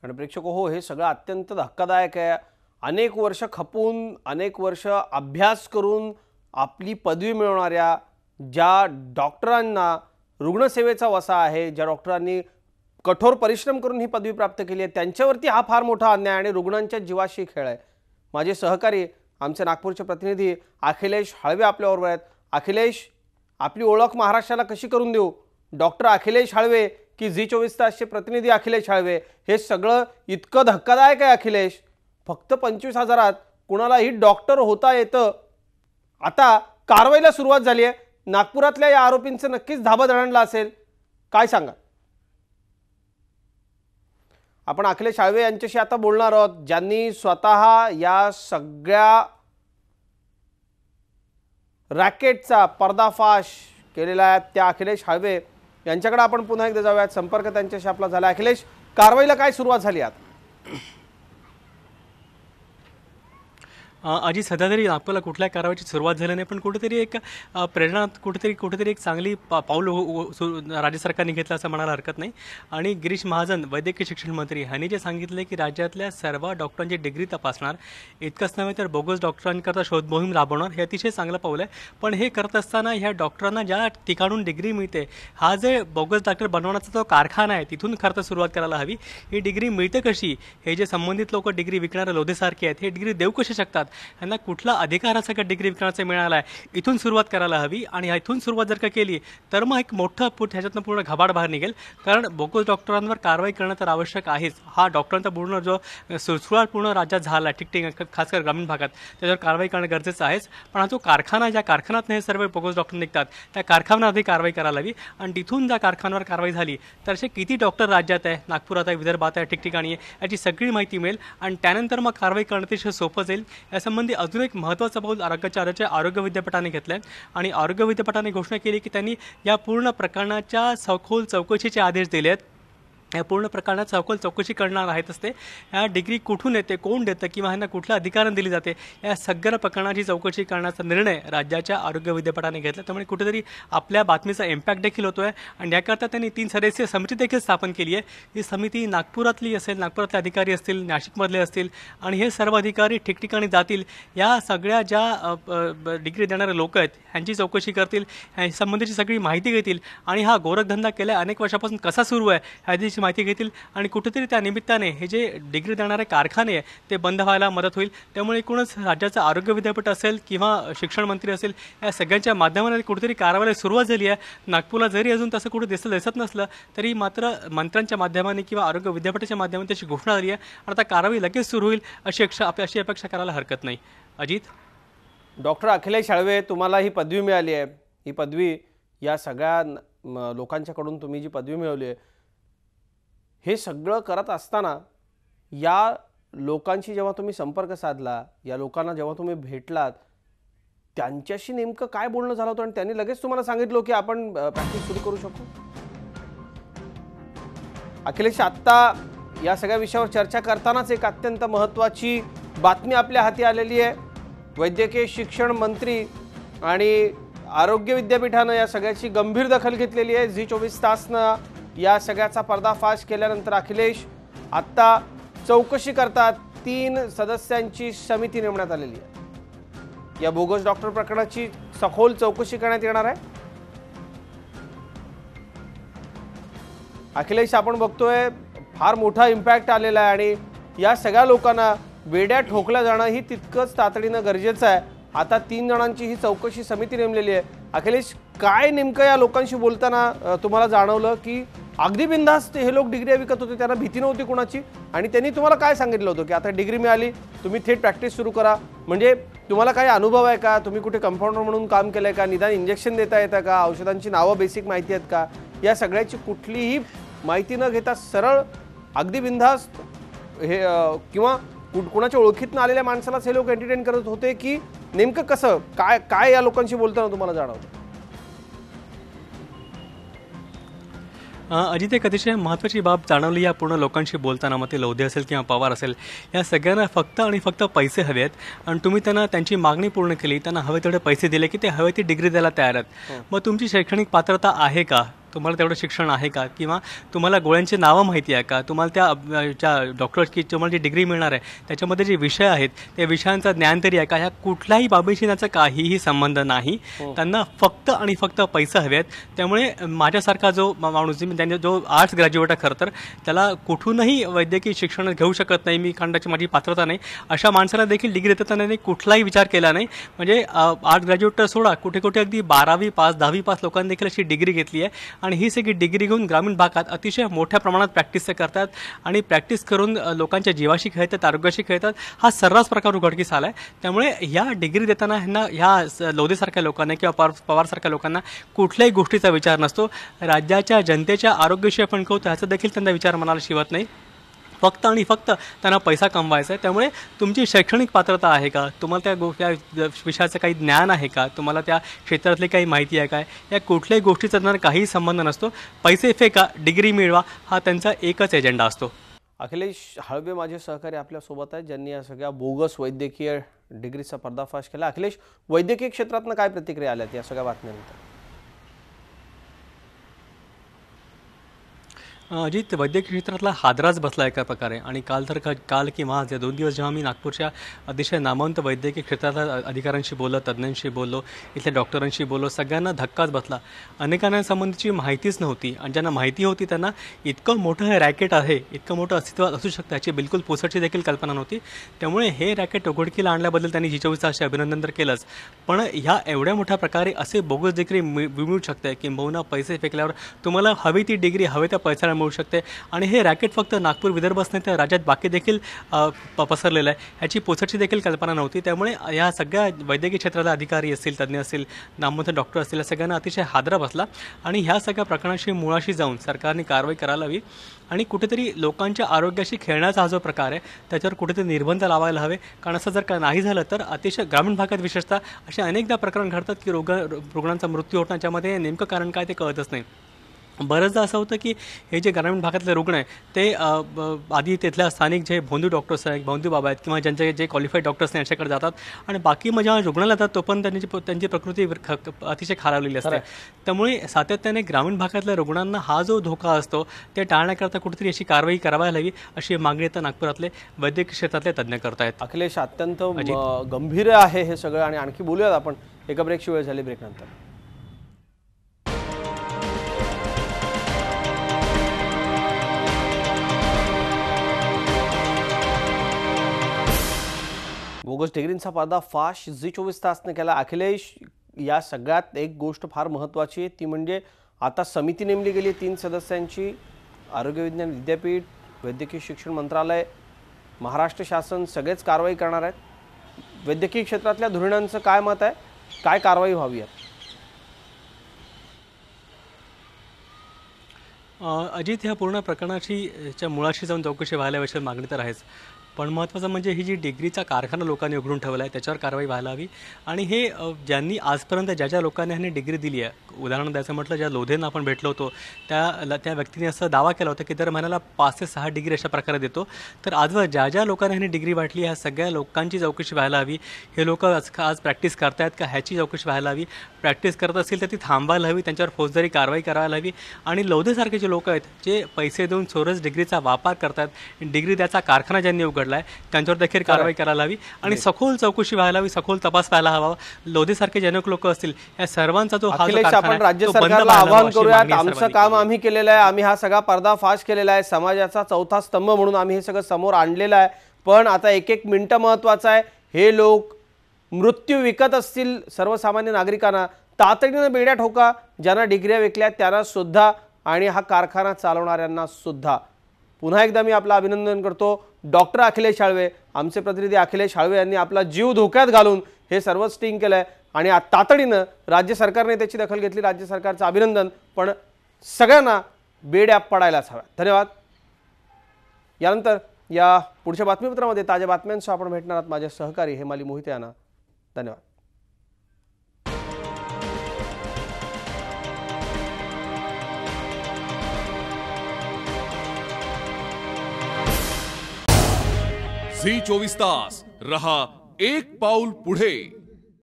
आणि प्रेक्षक हो, हे सगळं अत्यंत धक्कादायक आहे। अनेक वर्ष खपून, अनेक वर्ष अभ्यास करून आपली पदवी मिळवणाऱ्या ज्या डॉक्टरांना रुग्णसेवेचा वसा आहे, ज्या डॉक्टरांनी कठोर परिश्रम करून ही पदवी प्राप्त केली आहे, त्यांच्यावरती हा फार मोठा अन्याय आणि रुग्णांच्या जीवाशी खेळ आहे। माझे सहकारी आमचे नागपूरचे प्रतिनिधी अखिलेश हळवे आपल्याबरोबर आहेत। अखिलेश, आपली ओळख महाराष्ट्राला कशी करून देऊ? डॉक्टर अखिलेश हळवे की झी24 तासचे प्रतिनिधी अखिलेश हळवे? हे सगळं इतकं धक्कादायक आहे अखिलेश। फक्त 25,000 कुणालाही डॉक्टर होता येतं। आता कारवाईला सुरुवात झाली आहे। नागपुरातल्या या आरोपींचं नक्कीच धाबा दणाणला असेल, काय सांगा? आपण अखिलेश हळवे यांच्याशी आता बोलणार आहोत, ज्यांनी स्वतः या सगळ्या रॅकेटचा पर्दाफाश केलेला आहे। त्या अखिलेश हळवे यांच्याकडे आपण पुन्हा एकदा जाऊयात। संपर्क त्यांच्याशी आपला झाला। अखिलेश, कारवाईला काय सुरुवात झाली आता? अजित, सध्या तरी नागपूरला कुठल्या कारवाईची सुरुवात झाली नाही, पण कुठेतरी एक प्रेरणा, कुठेतरी एक चांगली पाऊल राज्य सरकारने घेतलं असं म्हणायला हरकत नाही। आणि गिरीश महाजन, वैद्यकीय शिक्षण मंत्री, यांनी जे सांगितले की राज्यातल्या सर्व डॉक्टरांची डिग्री तपासणार, इतकंच नव्हे तर बोगस डॉक्टरांकरता शोध मोहीम राबवणार, हे अतिशय चांगलं पाऊल आहे। पण हे करत असताना ह्या डॉक्टरांना ज्या ठिकाणून डिग्री मिळते, हा जे बोगस डॉक्टर बनवण्याचा जो कारखाना आहे, तिथून खरं सुरुवात करायला हवी। ही डिग्री मिळते कशी? हे जे संबंधित लोक डिग्री विकणारे लोधेसारखे आहेत, हे डिग्री देऊ कसे शकतात? यांना कुठला अधिकार असा का डिग्री विकण्याचा मिळाला आहे? इथून सुरुवात करायला हवी। आणि इथून सुरुवात जर का केली तर मग एक मोठं ह्याच्यातनं पूर्ण घबाड बाहेर निघेल। कारण बोगस डॉक्टरांवर कारवाई करणं तर आवश्यक आहेच। हा डॉक्टरांचा पूर्ण जो सुळसुळाट पूर्ण राज्यात झाला, ठिकठिकाणी खासकर ग्रामीण भागात, त्याच्यावर कारवाई करणं गरजेचं आहेच। पण हा जो कारखाना, ज्या कारखान्यात हे सर्व बोगस डॉक्टर निघतात, त्या कारखान्यावर आधी कारवाई करायला हवी। आणि तिथून ज्या कारखान्यावर कारवाई झाली तर असे किती डॉक्टर राज्यात आहे, नागपुरात आहे, विदर्भात आहे, ठिकठिकाणी आहे, याची सगळी माहिती मिळेल। आणि त्यानंतर मग कारवाई करणं अतिशय सोपं जाईल। यासंबंधी अजून एक महत्त्वाचा पाऊल आरोग्य विद्यापीठाने घेतलं आहे। आणि आरोग्य विद्यापीठाने घोषणा केली की त्यांनी या पूर्ण प्रकरणाच्या सखोल चौकशीचे आदेश दिले आहेत। या पूर्ण प्रकरणात सखोल चौकशी करणार आहेत असते। या डिग्री कुठून येते, कोण देतं, किंवा ह्यांना कुठल्या अधिकाराने दिली जाते, या सगळ्या प्रकरणाची चौकशी करण्याचा निर्णय राज्याच्या आरोग्य विद्यापीठाने घेतला। त्यामुळे कुठेतरी आपल्या बातमीचा इम्पॅक्ट देखील होतो आहे। आणि याकरता त्यांनी 3 सदस्यीय समिती देखील स्थापन केली आहे। ही समिती नागपुरातली असेल, नागपुरातले अधिकारी असतील, नाशिकमधले असतील, आणि हे सर्व अधिकारी ठिकठिकाणी जातील, या सगळ्या ज्या डिग्री देणारे लोक आहेत ह्यांची चौकशी करतील, ह्यासंबंधीची सगळी माहिती घेतील। आणि हा गोरखधंदा गेल्या अनेक वर्षापासून कसा सुरू आहे ह्याची माहिती घेतील। आणि कुठेतरी त्या निमित्ताने हे जे डिग्री देणारे कारखाने आहे ते बंद व्हायला मदत होईल। त्यामुळे एकूणच राज्याचं आरोग्य विद्यापीठ असेल किंवा शिक्षण मंत्री असेल, या सगळ्यांच्या माध्यमाने कुठेतरी कारवाईला सुरुवात झाली आहे। नागपूरला जरी अजून तसं कुठे दिसत नसलं तरी मात्र मंत्र्यांच्या माध्यमाने किंवा आरोग्य विद्यापीठाच्या माध्यमाने त्याची घोषणा झाली आहे। आणि आता कारवाई लगेच सुरू होईल अशी अपेक्षा करायला हरकत नाही। अजित, डॉक्टर अखिलेश हळवे, तुम्हाला ही पदवी मिळाली आहे। ही पदवी या सगळ्या लोकांच्याकडून तुम्ही जी पदवी मिळवली आहे, हे सगळं करत असताना या लोकांशी जेव्हा तुम्ही संपर्क साधला, या लोकांना जेव्हा तुम्ही भेटलात, त्यांच्याशी नेमकं काय बोलणं झालं होतं? आणि त्यांनी लगेच तुम्हाला सांगितलं की आपण प्रॅक्टिस सुरू करू शकू? अखिलेश, आत्ता या सगळ्या विषयावर चर्चा करतानाच एक अत्यंत महत्त्वाची बातमी आपल्या हाती आलेली आहे। वैद्यकीय शिक्षण मंत्री आणि आरोग्य विद्यापीठानं या सगळ्याची गंभीर दखल घेतलेली आहे। झी24 तासनं या सगळ्याचा पर्दाफाश केल्यानंतर अखिलेश, आत्ता चौकशी करतात 3 सदस्यांची समिती नेमण्यात आलेली आहे। या बोगस डॉक्टर प्रकरणाची सखोल चौकशी करण्यात येणार आहे। अखिलेश, आपण बघतोय फार मोठा इम्पॅक्ट आलेला आहे आणि या सगळ्या लोकांना वेड्या ठोकल्या जाणं ही तितकंच तातडीनं गरजेचं आहे। आता 3 जणांची ही चौकशी समिती नेमलेली आहे। अखिलेश, काय नेमकं या लोकांशी बोलताना तुम्हाला जाणवलं की अगदी बिनधास्त हे लोक डिग्री विकत होते, त्यांना भीती नव्हती कोणाची? आणि त्यांनी तुम्हाला काय सांगितलं होतं की आता डिग्री मिळाली, तुम्ही थेट प्रॅक्टिस सुरू करा? म्हणजे तुम्हाला काही अनुभव आहे का? तुम्ही कुठे कंपाऊंडर म्हणून काम केलंय का? निदान इंजेक्शन देता येतं का? औषधांची नावं बेसिक माहिती आहेत का? या सगळ्याची कुठलीही माहिती न घेता सरळ अगदी बिनधास्त हे किंवा कुणाच्या ओळखीतनं आलेल्या माणसालाच हे लोक एंटरटेन करत होते की नेमकं कसं काय या लोकांशी बोलताना तुम्हाला जाणवलं? अजित, एक अतिशय महत्त्वाची बाब जाणवली या पूर्ण लोकांशी बोलताना, मग ते लोधे असेल किंवा पवार असेल, या सगळ्यांना फक्त आणि फक्त पैसे हवे आहेत। आणि तुम्ही त्यांना त्यांची मागणी पूर्ण केली, त्यांना हवे तेवढे पैसे दिले की ते हवे ती डिग्री द्यायला तयार आहेत। मग तुमची शैक्षणिक पात्रता आहे का? तुम्हाला तेवढं शिक्षण आहे का, किंवा तुम्हाला गोळ्यांची नावं माहिती आहे का, तुम्हाला ज्या डॉक्टरची तुम्हाला जी डिग्री मिळणार आहे त्याच्यामध्ये जे विषय आहेत त्या विषयांचं ज्ञान तरी आहे का, ह्या कुठल्याही बाबीशी त्याचा काहीही संबंध नाही. त्यांना फक्त आणि फक्त पैसे हवे आहेत. त्यामुळे माझ्यासारखा जो माणूस त्यांनी जो आर्ट्स ग्रॅज्युएट आहे खरं तर त्याला कुठूनही वैद्यकीय शिक्षण घेऊ शकत नाही मी, कारण त्याची माझी पात्रता नाही, अशा माणसाला देखील डिग्री देताना कुठलाही विचार केला नाही. म्हणजे आर्ट्स ग्रॅज्युएट तर सोडा, कुठे कुठे अगदी 12वी पास 10वी पास लोकांनी देखील अशी डिग्री घेतली आहे आणि ही सगळी डिग्री घेऊन ग्रामीण भागात अतिशय मोठ्या प्रमाणात प्रॅक्टिस करतात आणि प्रॅक्टिस करून लोकांच्या जीवाशी खेळतात, आरोग्याशी खेळतात. हा सर्रास प्रकार उघडकीस आला आहे. त्यामुळे ह्या डिग्री देताना ह्या लोधेसारख्या लोकांना किंवा पवारसारख्या लोकांना कुठल्याही गोष्टीचा विचार नसतो. राज्याच्या जनतेच्या आरोग्याशी आपण कळतो ह्याचा देखील त्यांना विचार मनाला शिवत नाही. फक्त आणि फक्त त्यांना पैसा कमवायचा आहे. त्यामुळे तुमची शैक्षणिक पात्रता आहे का, तुम्हाला त्या विषयाचं काही ज्ञान आहे का, तुम्हाला त्या क्षेत्रातली काही माहिती आहे काय, या कुठल्याही गोष्टीचा त्यांना काही संबंध नसतो. पैसे फेका, डिग्री मिळवा, हा त्यांचा एकच एजेंडा असतो. अखिलेश हळवे माझे सहकारी आपल्यासोबत आहेत, ज्यांनी या सगळ्या बोगस वैद्यकीय डिग्रीचा पर्दाफाश केला. अखिलेश, वैद्यकीय क्षेत्रातनं काय प्रतिक्रिया आल्यात या सगळ्या बातम्यांनंतर? अजित, वैद्यकीय क्षेत्रातला हादराच बसला एका प्रकारे. आणि काल किंवा आज या 2 दिवस जेव्हा मी नागपूरच्या अतिशय नामवंत वैद्यकीय क्षेत्रातल्या अधिकाऱ्यांशी बोललो, तज्ज्ञांशी बोललो, इथल्या डॉक्टरांशी बोललो, सगळ्यांना धक्काच बसला. अनेकांना संबंधीची माहितीच नव्हती आणि ज्यांना माहिती होती त्यांना इतकं मोठं हे रॅकेट आहे, इतकं मोठं अस्तित्वात असू शकतं याची बिलकुल पुसटची देखील कल्पना नव्हती. त्यामुळे हे रॅकेट उघडकीला आणल्याबद्दल त्यांनी G24 तासचे अभिनंदन तर केलंच. पण ह्या एवढ्या मोठ्या प्रकारे असे बोगस डिग्री मिळू शकते, किंबहुना पैसे फेकल्यावर तुम्हाला हवी ती डिग्री हवे त्या पैशाला मिळू शकते. आणि हे रॅकेट फक्त नागपूर विदर्भच नाही तर राज्यात बाकी देखील पसरलेलं आहे, ह्याची पोचटची देखील कल्पना नव्हती. त्यामुळे या सगळ्या वैद्यकीय क्षेत्रातले अधिकारी असतील, तज्ज्ञ असतील, नामवंत डॉक्टर असतील, या सगळ्यांना अतिशय हादरा बसला. आणि ह्या सगळ्या प्रकरणाशी मुळाशी जाऊन सरकारने कारवाई करायला हवी आणि कुठेतरी लोकांच्या आरोग्याशी खेळण्याचा हा जो प्रकार आहे त्याच्यावर कुठेतरी निर्बंध लावायला हवे. कारण असं जर का नाही झालं तर अतिशय ग्रामीण भागात विशेषतः असे अनेकदा प्रकरण घडतात की रुग्णांचा मृत्यू होत नाही, ज्यामध्ये नेमकं कारण काय ते कळतच नाही. बरंचदा असं होतं की हे जे ग्रामीण भागातले रुग्ण आहे ते आधी तिथल्या स्थानिक जे भोंदू डॉक्टर्स आहेत, भोंदू बाबा आहेत किंवा ज्यांचे जे क्वालिफाईड डॉक्टर्स नाही यांच्याकडे जातात आणि बाकी जेव्हा रुग्णाला जातात तो पण त्यांची प्रकृती अतिशय खालावलेली असते. त्यामुळे सातत्याने ग्रामीण भागातल्या रुग्णांना हा जो धोका असतो ते टाळण्याकरता कुठेतरी अशी कारवाई करायला हवी, अशी मागणी आता नागपुरातले वैद्यकीय क्षेत्रातले तज्ज्ञ करतायत. अखिलेश, अत्यंत गंभीर आहे हे सगळं आणि आणखी बोलूयात आपण. एका ब्रेकची वेळ झाली, ब्रेकनंतर. बोगस डिग्रींचा पर्दाफाश G24 तासने केला. अखिलेश, या सगळ्यात एक गोष्ट फार महत्त्वाची आहे, ती म्हणजे आता समिती नेमली गेली 3 सदस्यांची. आरोग्य विज्ञान विद्यापीठ, वैद्यकीय शिक्षण मंत्रालय, महाराष्ट्र शासन सगळेच कारवाई करणार आहेत. वैद्यकीय क्षेत्रातल्या धोरणांचं काय मत आहे, काय कारवाई व्हावी आहे? अजित, ह्या पूर्ण प्रकरणाची मुळाशी जाऊन चौकशी व्हायला याविषयी मागणी तर आहेच. पण महत्त्वाचं म्हणजे ही जी डिग्रीचा कारखाना लोकांनी उघडून ठेवला आहे त्याच्यावर कारवाई व्हायला हवी. आणि हे ज्यांनी आजपर्यंत ज्या लोकांनी ह्यांनी डिग्री दिली आहे, उदाहरण द्यायचं म्हटलं ज्या लोधेंना आपण भेटलो होतो त्या व्यक्तीने असं दावा केला होता की दर महिन्याला 5 ते 6 डिग्री अशा प्रकारे देतो. तर आजवर ज्या लोकांनी ह्यांनी डिग्री वाटली ह्या सगळ्या लोकांची चौकशी व्हायला हवी. हे लोक आज प्रॅक्टिस करतायत का ह्याची चौकशी व्हायला हवी. प्रॅक्टिस करत असेल तर ती थांबायला हवी, त्यांच्यावर फौजदारी कारवाई करायला हवी. आणि लोधेसारखे जे लोक आहेत जे पैसे देऊन चोरस डिग्रीचा वापर करतात, डिग्री द्यायचा कारखाना ज्यांनी उघडला त्यांच्यावर देखील कारवाई करायला हवी आणि सखोल चौकशी व्हायला हवी, सखोल तपास व्हायला हवा. लोधेसारखे जनक लोक असतील या सर्वांचा जो आपण राज्य सरकारला आवाहन करूयात. आमचं काम आम्ही केलेलं आहे, आम्ही हा सगळा पर्दाफाश केलेला आहे, समाजाचा चौथा स्तंभ म्हणून आम्ही हे सगळं समोर आणलेलं आहे. पण आता एक मिनिट महत्वाचं आहे. हे लोक मृत्यू विकत असतील सर्वसामान्य नागरिकांना, तातडीनं बेड्या ठोका. ज्यांना डिग्र्या विकल्या त्यांना सुद्धा आणि हा कारखाना चालवणाऱ्यांना सुद्धा. पुन्हा एकदा मी आपलं अभिनंदन करतो डॉक्टर अखिलेश हळवे. आमचे प्रतिनिधी अखिलेश हळवे यांनी आपला जीव धोक्यात घालून हे सर्व स्टिंग केलंय आणि तातडीनं राज्य सरकारने त्याची दखल घेतली. राज्य सरकारचं अभिनंदन. पण सगळ्यांना बेड्या पडायलाच हव्या. धन्यवाद. यानंतर या पुढच्या बातमीपत्रामध्ये ताज्या बातम्यांसह आपण भेटणार आहात माझे सहकारी हेमाली मोहिते यांना. धन्यवाद. G24 तास रहा एक पाऊल पुढे.